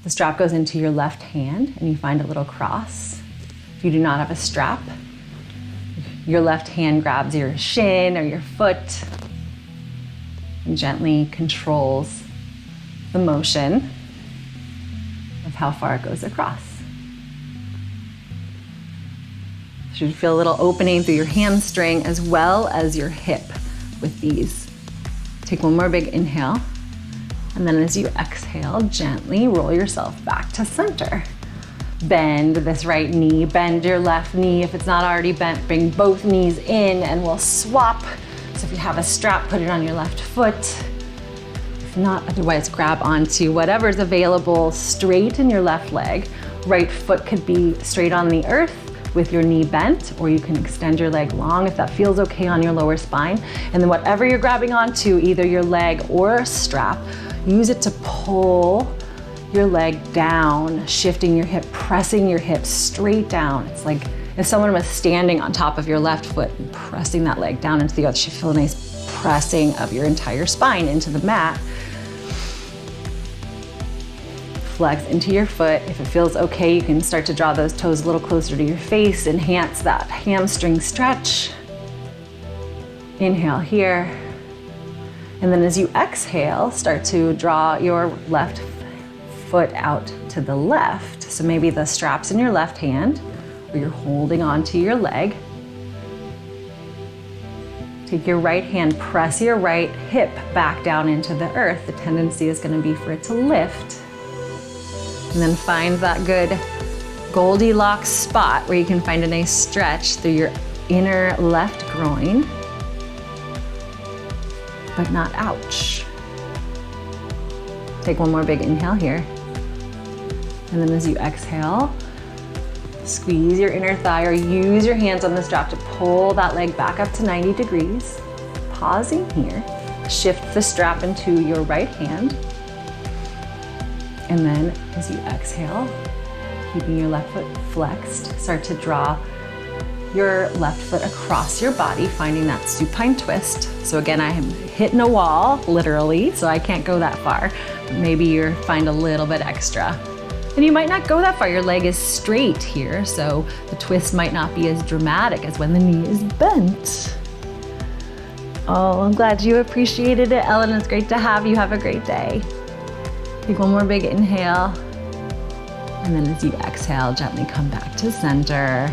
the strap goes into your left hand and you find a little cross. If you do not have a strap, your left hand grabs your shin or your foot and gently controls the motion of how far it goes across. You should feel a little opening through your hamstring as well as your hip with these. Take one more big inhale, and then as you exhale, gently roll yourself back to center. Bend this right knee, bend your left knee. If it's not already bent, bring both knees in and we'll swap. So if you have a strap, put it on your left foot. If not, otherwise grab onto whatever's available. Straighten your left leg. Right foot could be straight on the earth with your knee bent, or you can extend your leg long if that feels okay on your lower spine. And then whatever you're grabbing onto, either your leg or a strap, use it to pull your leg down, shifting your hip, pressing your hip straight down. It's like if someone was standing on top of your left foot and pressing that leg down into the other, you feel a nice pressing of your entire spine into the mat. Flex into your foot. If it feels okay, you can start to draw those toes a little closer to your face, enhance that hamstring stretch. Inhale here. And then as you exhale, start to draw your left foot out to the left. So maybe the strap's in your left hand, or you're holding onto your leg. Take your right hand, press your right hip back down into the earth. The tendency is going to be for it to lift. And then find that good Goldilocks spot where you can find a nice stretch through your inner left groin, but not ouch. Take one more big inhale here. And then as you exhale, squeeze your inner thigh or use your hands on the strap to pull that leg back up to 90 degrees. Pausing here, shift the strap into your right hand. And then as you exhale, keeping your left foot flexed, start to draw your left foot across your body, finding that supine twist. So again, I am hitting a wall, literally, so I can't go that far. But maybe you find a little bit extra. And you might not go that far. Your leg is straight here, so the twist might not be as dramatic as when the knee is bent. Oh, I'm glad you appreciated it, Ellen. It's great to have you. Have a great day. Take one more big inhale. And then as you exhale, gently come back to center.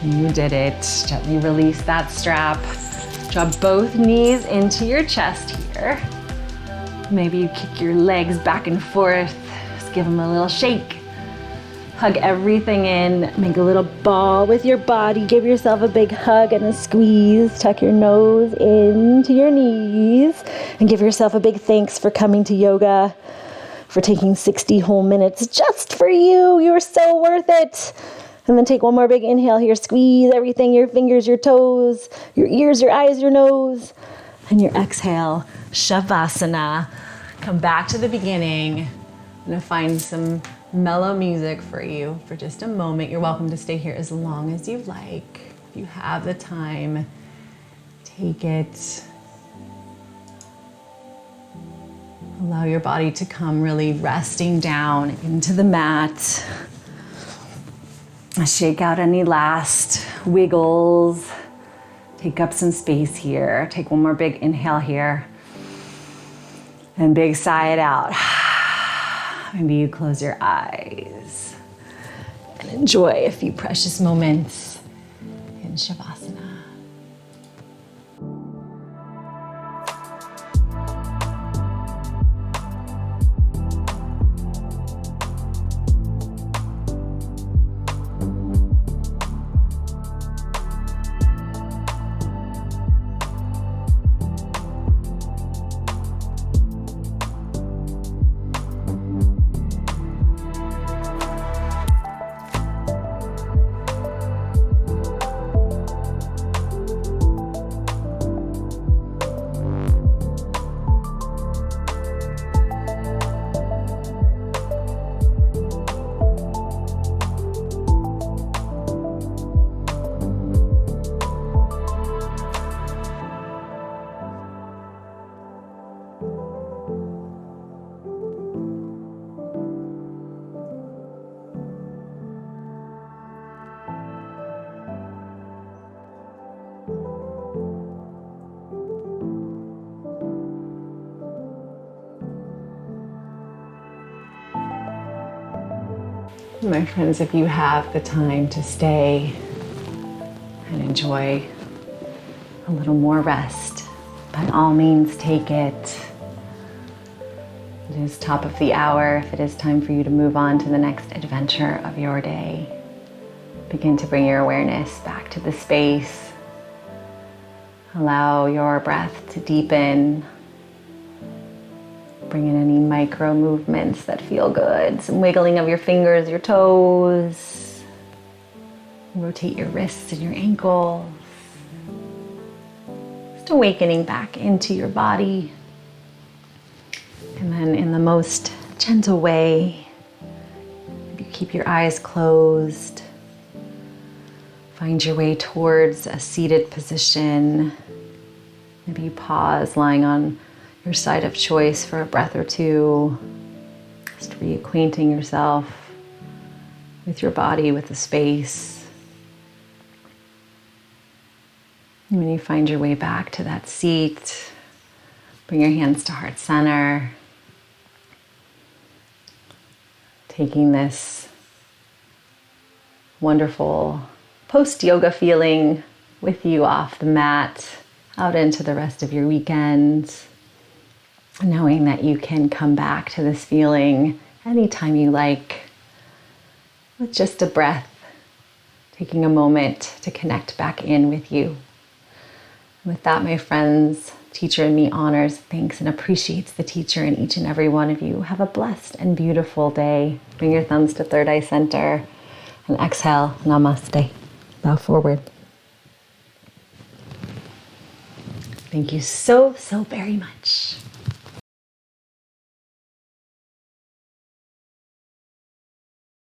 You did it. Gently release that strap. Drop both knees into your chest here. Maybe you kick your legs back and forth. Just give them a little shake. Hug everything in. Make a little ball with your body. Give yourself a big hug and a squeeze. Tuck your nose into your knees. And give yourself a big thanks for coming to yoga, for taking 60 whole minutes just for you. You're so worth it. And then take one more big inhale here. Squeeze everything, your fingers, your toes, your ears, your eyes, your nose. And your exhale, Shavasana. Come back to the beginning. I'm gonna find some mellow music for you for just a moment. You're welcome to stay here as long as you like. If you have the time, take it. Allow your body to come really resting down into the mat. Shake out any last wiggles. Take up some space here. Take one more big inhale here. And big sigh it out. Maybe you close your eyes and enjoy a few precious moments in Shavasana. My friends, if you have the time to stay and enjoy a little more rest, by all means take it. It is top of the hour. If it is time for you to move on to the next adventure of your day, begin to bring your awareness back to the space. Allow your breath to deepen. Bring in any micro movements that feel good. Some wiggling of your fingers, your toes. Rotate your wrists and your ankles. Just awakening back into your body. And then in the most gentle way, maybe keep your eyes closed. Find your way towards a seated position. Maybe you pause lying on your side of choice for a breath or two, just reacquainting yourself with your body, with the space. And when you find your way back to that seat, bring your hands to heart center, taking this wonderful post-yoga feeling with you off the mat, out into the rest of your weekend. Knowing that you can come back to this feeling anytime you like, with just a breath, taking a moment to connect back in with you. With that, my friends, Teacher in Me honors, thanks, and appreciates the teacher in each and every one of you. Have a blessed and beautiful day. Bring your thumbs to third eye center and exhale, namaste. Bow forward. Thank you so very much.